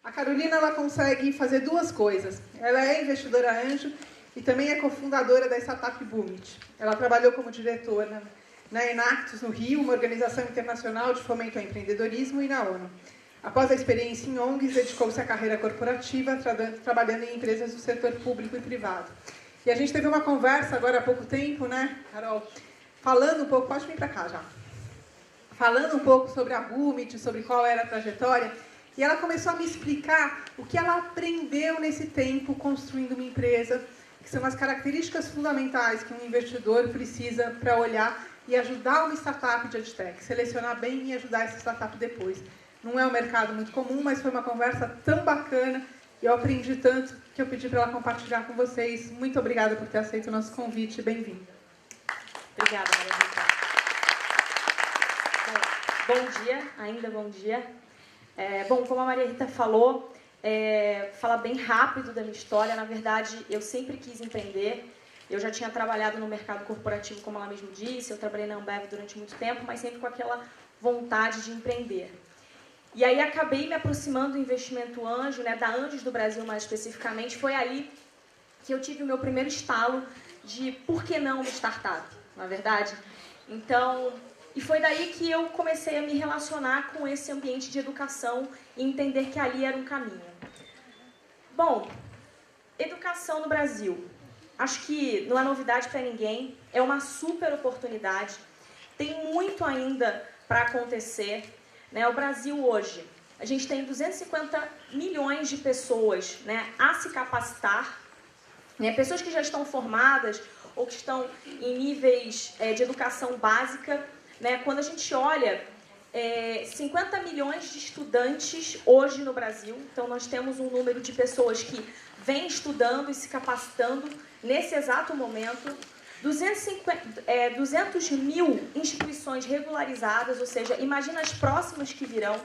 A Carolina, ela consegue fazer duas coisas. Ela é investidora anjo e também é cofundadora da startup Boomit. Ela trabalhou como diretora na Enactus, no Rio, uma organização internacional de fomento ao empreendedorismo, e na ONU. Após a experiência em ONGs, dedicou-se à carreira corporativa, trabalhando em empresas do setor público e privado. E a gente teve uma conversa agora há pouco tempo, né, Carol? Falando um pouco, pode vir para cá já. Falando um pouco sobre a Boomit, sobre qual era a trajetória, e ela começou a me explicar o que ela aprendeu nesse tempo construindo uma empresa, que são as características fundamentais que um investidor precisa para olhar e ajudar uma startup de EdTech, selecionar bem e ajudar essa startup depois. Não é um mercado muito comum, mas foi uma conversa tão bacana e eu aprendi tanto que eu pedi para ela compartilhar com vocês. Muito obrigada por ter aceito o nosso convite. Bem-vinda. Obrigada, Maria Rita. Bom dia, ainda bom dia. Bom, como a Maria Rita falou, falar bem rápido da minha história. Na verdade, eu sempre quis empreender. Eu já tinha trabalhado no mercado corporativo, como ela mesmo disse. Eu trabalhei na Ambev durante muito tempo, mas sempre com aquela vontade de empreender. E aí acabei me aproximando do investimento anjo, né, da Anjos do Brasil mais especificamente. Foi ali que eu tive o meu primeiro estalo de por que não uma startup, na verdade. Então, e foi daí que eu comecei a me relacionar com esse ambiente de educação e entender que ali era um caminho. Bom, educação no Brasil. Acho que não é novidade para ninguém, é uma super oportunidade. Tem muito ainda para acontecer. O Brasil hoje, a gente tem 250 milhões de pessoas, né, a se capacitar, né, pessoas que já estão formadas ou que estão em níveis de educação básica. Né, quando a gente olha, 50 milhões de estudantes hoje no Brasil, então nós temos um número de pessoas que vêm estudando e se capacitando nesse exato momento. 200 mil instituições regularizadas, ou seja, imagina as próximas que virão.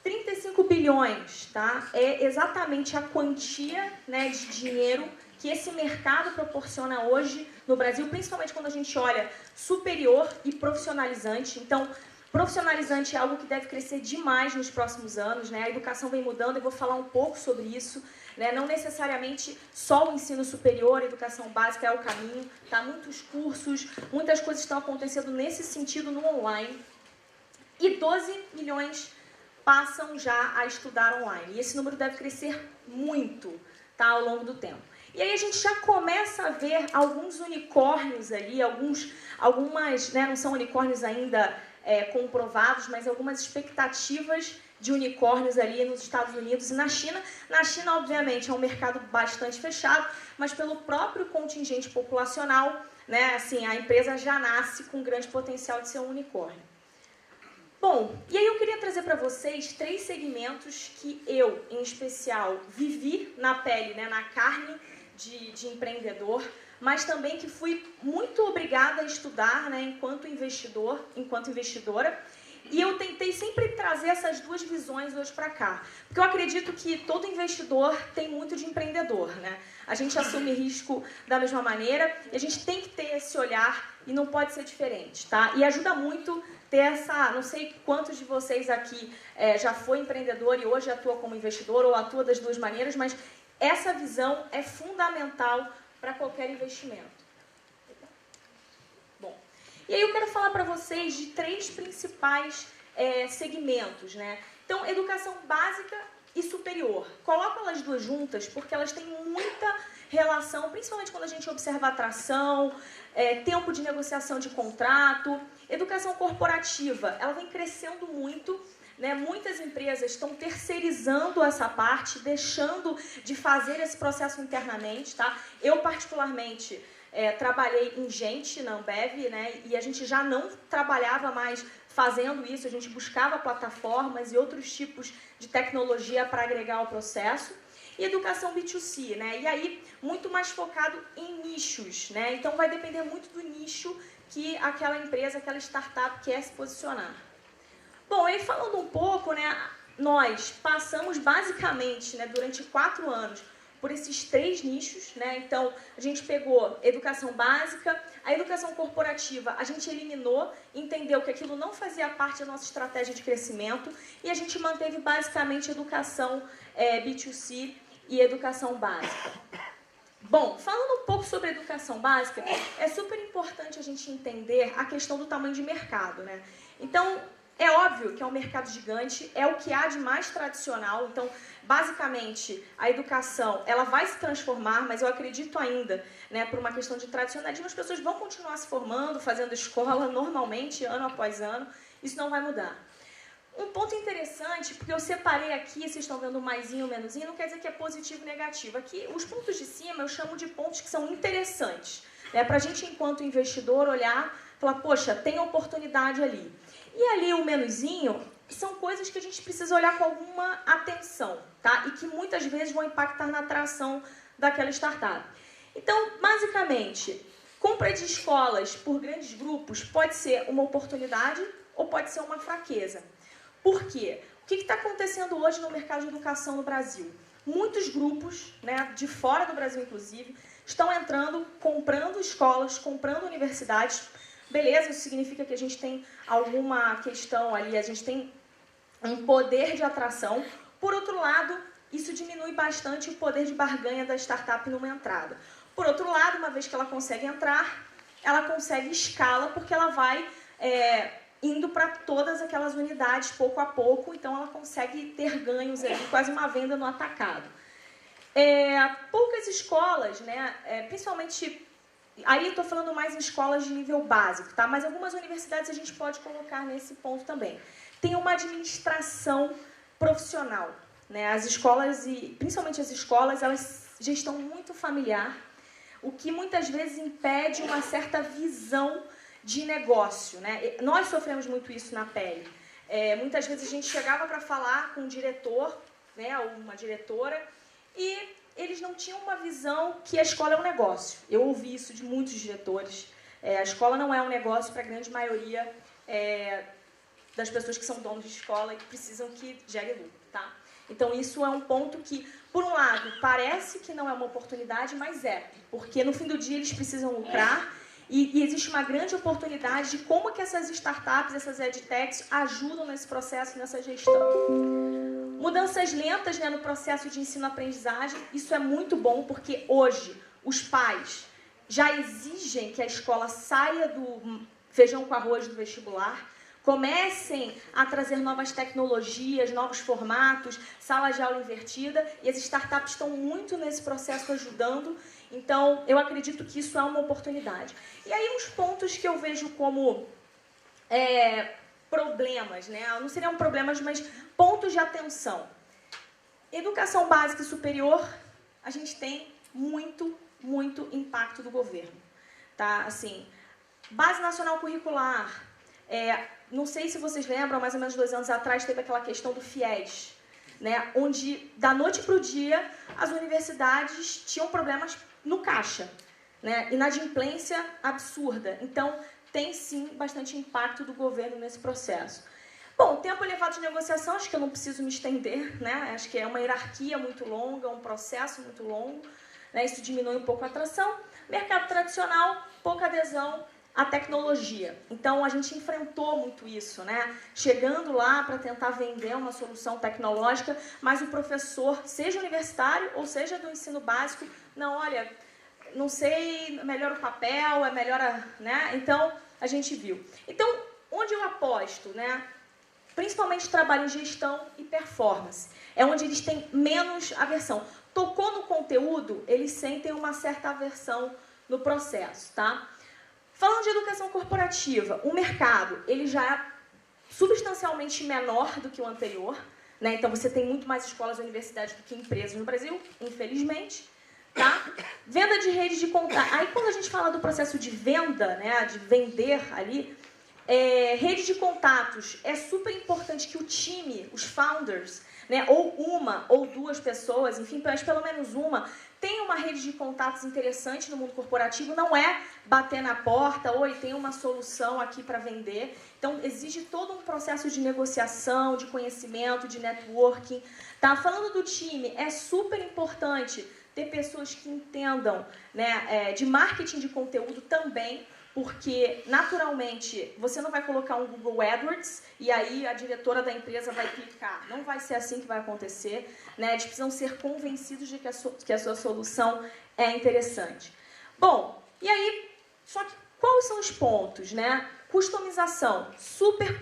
35 bilhões, tá? É exatamente a quantia, né, de dinheiro que esse mercado proporciona hoje no Brasil, principalmente quando a gente olha superior e profissionalizante. Então, profissionalizante é algo que deve crescer demais nos próximos anos, né? A educação vem mudando, eu vou falar um pouco sobre isso. Né? Não necessariamente só o ensino superior, a educação básica é o caminho, tá? Muitos cursos, muitas coisas estão acontecendo nesse sentido no online. E 12 milhões passam já a estudar online. E esse número deve crescer muito, tá? Ao longo do tempo. E aí a gente já começa a ver alguns unicórnios ali, algumas, né, não são unicórnios ainda comprovados, mas algumas expectativas de unicórnios ali nos Estados Unidos e na China. Na China, obviamente, é um mercado bastante fechado, mas pelo próprio contingente populacional, né, assim, a empresa já nasce com grande potencial de ser um unicórnio. Bom, e aí eu queria trazer para vocês 3 segmentos que eu, em especial, vivi na pele, né, na carne de empreendedor, mas também que fui muito obrigada a estudar, né, enquanto investidora. E eu tentei sempre trazer essas duas visões hoje para cá. Porque eu acredito que todo investidor tem muito de empreendedor, né? A gente assume risco da mesma maneira e a gente tem que ter esse olhar e não pode ser diferente, tá? E ajuda muito ter essa... Não sei quantos de vocês aqui já foi empreendedor e hoje atua como investidor ou atua das duas maneiras, mas essa visão é fundamental para qualquer investimento. Bom, e aí eu quero falar para vocês de 3 principais segmentos, né? Então, educação básica e superior. Coloco elas duas juntas porque elas têm muita relação, principalmente quando a gente observa atração, tempo de negociação de contrato. Educação corporativa, ela vem crescendo muito, né? Muitas empresas estão terceirizando essa parte, deixando de fazer esse processo internamente, tá? Eu, particularmente, trabalhei em gente na Ambev, né? E a gente já não trabalhava mais fazendo isso, a gente buscava plataformas e outros tipos de tecnologia para agregar ao processo. E educação B2C, né? E aí, muito mais focado em nichos, né? Então, vai depender muito do nicho que aquela empresa, aquela startup quer se posicionar. Bom, aí falando um pouco, né? Nós passamos basicamente, né, durante 4 anos por esses 3 nichos, né? Então, a gente pegou educação básica, a educação corporativa, a gente eliminou, entendeu que aquilo não fazia parte da nossa estratégia de crescimento e a gente manteve basicamente educação B2C e educação básica. Bom, falando um pouco sobre educação básica, é super importante a gente entender a questão do tamanho de mercado, né? Então, é óbvio que é um mercado gigante, é o que há de mais tradicional, então, basicamente, a educação, ela vai se transformar, mas eu acredito ainda, né, por uma questão de tradicionalismo, as pessoas vão continuar se formando, fazendo escola normalmente, ano após ano, isso não vai mudar. Um ponto interessante, porque eu separei aqui, vocês estão vendo o maisinho, o menuzinho, não quer dizer que é positivo ou negativo. Aqui, os pontos de cima, eu chamo de pontos que são interessantes, né, para a gente, enquanto investidor, olhar e falar, poxa, tem oportunidade ali. E ali o menuzinho são coisas que a gente precisa olhar com alguma atenção, tá? E que muitas vezes vão impactar na atração daquela startup. Então, basicamente, compra de escolas por grandes grupos pode ser uma oportunidade ou pode ser uma fraqueza. Por quê? O que está acontecendo hoje no mercado de educação no Brasil? Muitos grupos, né, de fora do Brasil inclusive, estão entrando, comprando escolas, comprando universidades. Beleza, isso significa que a gente tem alguma questão ali, a gente tem um poder de atração. Por outro lado, isso diminui bastante o poder de barganha da startup numa entrada. Por outro lado, uma vez que ela consegue entrar, ela consegue escala porque ela vai indo para todas aquelas unidades pouco a pouco, então ela consegue ter ganhos ali, quase uma venda no atacado. Poucas escolas, né, principalmente... Aí estou falando mais em escolas de nível básico, tá? Mas algumas universidades a gente pode colocar nesse ponto também. Tem uma administração profissional, né? As escolas, e principalmente as escolas, elas gestão muito familiar, o que muitas vezes impede uma certa visão de negócio, né? Nós sofremos muito isso na pele. Muitas vezes a gente chegava para falar com um diretor, né, ou uma diretora, e eles não tinham uma visão que a escola é um negócio. Eu ouvi isso de muitos diretores. A escola não é um negócio para a grande maioria das pessoas que são donos de escola e que precisam que gere lucro, tá? Então, isso é um ponto que, por um lado, parece que não é uma oportunidade, mas porque no fim do dia eles precisam lucrar e existe uma grande oportunidade de como que essas startups, essas edtechs ajudam nesse processo, nessa gestão. Mudanças lentas, né, no processo de ensino-aprendizagem, isso é muito bom, porque hoje os pais já exigem que a escola saia do feijão com arroz do vestibular, comecem a trazer novas tecnologias, novos formatos, sala de aula invertida, e as startups estão muito nesse processo ajudando, então eu acredito que isso é uma oportunidade. E aí uns pontos que eu vejo como problemas, né? Não seriam problemas, mas pontos de atenção. Educação básica e superior, a gente tem muito impacto do governo, tá? Assim, Base Nacional Curricular, não sei se vocês lembram, mais ou menos 2 anos atrás teve aquela questão do FIES, né? Onde, da noite para o dia, as universidades tinham problemas no caixa, né? Inadimplência absurda. Então, tem sim bastante impacto do governo nesse processo. Bom, tempo elevado de negociação, acho que eu não preciso me estender, né? Acho que é uma hierarquia muito longa, um processo muito longo, né? Isso diminui um pouco a atração. Mercado tradicional, pouca adesão à tecnologia. Então, a gente enfrentou muito isso, né? Chegando lá para tentar vender uma solução tecnológica, mas o professor, seja universitário ou seja do ensino básico, não, olha, não sei, é melhor o papel, é melhor né? Então, a gente viu. Então, onde eu aposto, né? Principalmente trabalho em gestão e performance. É onde eles têm menos aversão. Tocou no conteúdo, eles sentem uma certa aversão no processo, tá? Falando de educação corporativa, o mercado, ele já é substancialmente menor do que o anterior, né? Então, você tem muito mais escolas e universidades do que empresas no Brasil, infelizmente. Tá? Venda de rede de contato. Aí, quando a gente fala do processo de venda, né, de vender ali, rede de contatos, é super importante que o time, os founders, né, ou uma ou 2 pessoas, enfim, mas pelo menos uma, tenha uma rede de contatos interessante no mundo corporativo. Não é bater na porta, oi, tem uma solução aqui para vender. Então, exige todo um processo de negociação, de conhecimento, de networking. Tá? Falando do time, é super importante ter pessoas que entendam, né, de marketing de conteúdo também, porque, naturalmente, você não vai colocar um Google AdWords e aí a diretora da empresa vai clicar. Não vai ser assim que vai acontecer. Né? Eles precisam ser convencidos de que a sua solução é interessante. Bom, e aí, só que quais são os pontos? Né? Customização.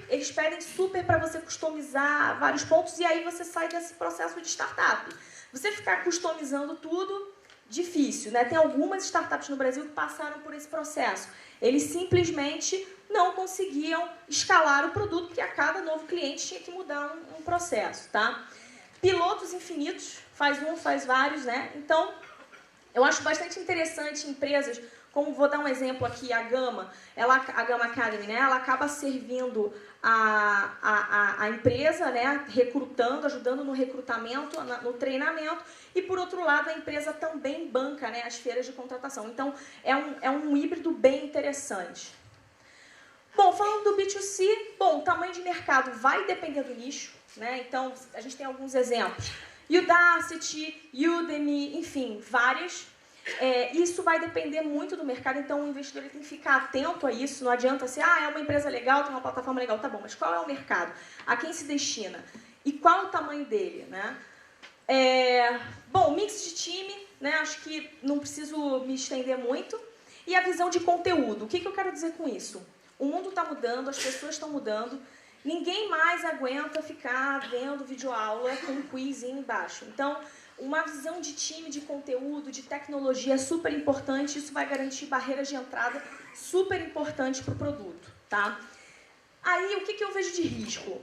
Eles pedem super para você customizar vários pontos e aí você sai desse processo de startup. Você ficar customizando tudo, difícil. Né? Tem algumas startups no Brasil que passaram por esse processo. Eles simplesmente não conseguiam escalar o produto, porque a cada novo cliente tinha que mudar um processo. Tá? Pilotos infinitos, faz um, faz vários. Né? Então, eu acho bastante interessante empresas, como vou dar um exemplo aqui, a Gama Academy, né? Ela acaba servindo a empresa, né? Recrutando, ajudando no recrutamento, no treinamento, e por outro lado a empresa também banca, né, as feiras de contratação. Então é um híbrido bem interessante. Bom, falando do B2C, bom, o tamanho de mercado vai depender do nicho, né? Então a gente tem alguns exemplos. Udacity, Udemy, enfim, várias. Isso vai depender muito do mercado, então o investidor tem que ficar atento a isso. Não adianta ser, é uma empresa legal, tem uma plataforma legal, tá bom, mas qual é o mercado? A quem se destina? E qual é o tamanho dele? Né? Bom, mix de time, né? Acho que não preciso me estender muito. E a visão de conteúdo. O que eu quero dizer com isso? O mundo está mudando, as pessoas estão mudando. Ninguém mais aguenta ficar vendo videoaula com um quizinho embaixo. Então, uma visão de time, de conteúdo, de tecnologia é super importante. Isso vai garantir barreiras de entrada super importantes para o produto. Tá? Aí, o que eu vejo de risco?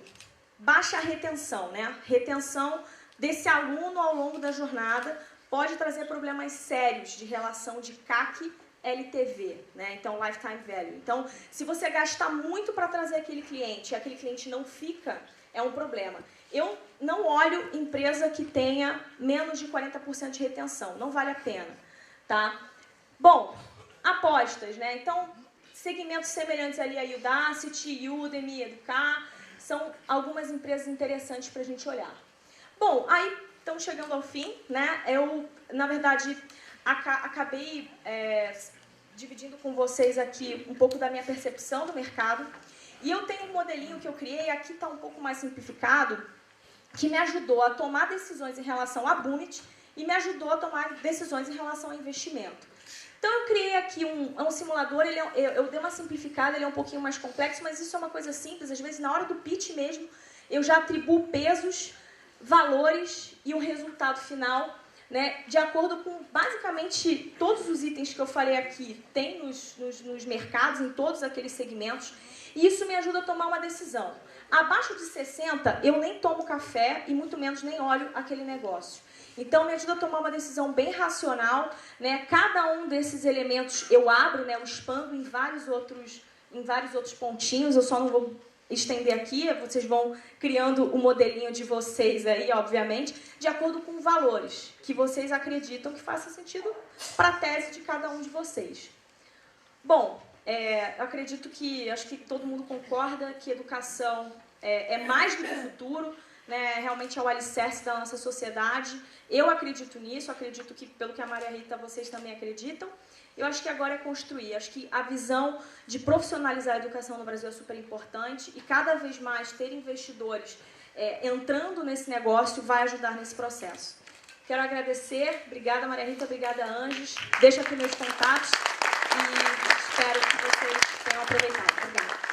Baixa retenção. Né? Retenção desse aluno ao longo da jornada pode trazer problemas sérios de relação de CAC LTV, né? Então, Lifetime Value. Então, se você gastar muito para trazer aquele cliente e aquele cliente não fica, é um problema. Eu não olho empresa que tenha menos de 40% de retenção. Não vale a pena. Tá? Bom, apostas, né? Então, segmentos semelhantes ali a Udacity, Udemy, Educar, são algumas empresas interessantes para a gente olhar. Bom, aí estamos chegando ao fim, né? Eu, na verdade, acabei dividindo com vocês aqui um pouco da minha percepção do mercado. E eu tenho um modelinho que eu criei, aqui está um pouco mais simplificado, que me ajudou a tomar decisões em relação a Boomit e me ajudou a tomar decisões em relação a investimento. Então, eu criei aqui um simulador, eu dei uma simplificada, ele é um pouquinho mais complexo, mas isso é uma coisa simples. Às vezes, na hora do pitch mesmo, eu já atribuo pesos, valores e o resultado final, né, de acordo com, basicamente, todos os itens que eu falei aqui, tem nos mercados, em todos aqueles segmentos, e isso me ajuda a tomar uma decisão. Abaixo de 60, eu nem tomo café e muito menos nem olho aquele negócio. Então, me ajuda a tomar uma decisão bem racional, né? Cada um desses elementos eu abro, né, eu expando em vários outros pontinhos, eu só não vou estender aqui, vocês vão criando o modelinho de vocês aí, obviamente, de acordo com valores que vocês acreditam que faça sentido para a tese de cada um de vocês. Bom, eu acredito que, acho que todo mundo concorda que educação é mais do que o futuro, né? Realmente é o alicerce da nossa sociedade. Eu acredito nisso, acredito que, pelo que a Maria Rita, vocês também acreditam. Eu acho que agora é construir. Acho que a visão de profissionalizar a educação no Brasil é super importante e cada vez mais ter investidores entrando nesse negócio vai ajudar nesse processo. Quero agradecer. Obrigada, Maria Rita. Obrigada, Anjos. Deixo aqui meus contatos e espero que vocês tenham aproveitado. Obrigada.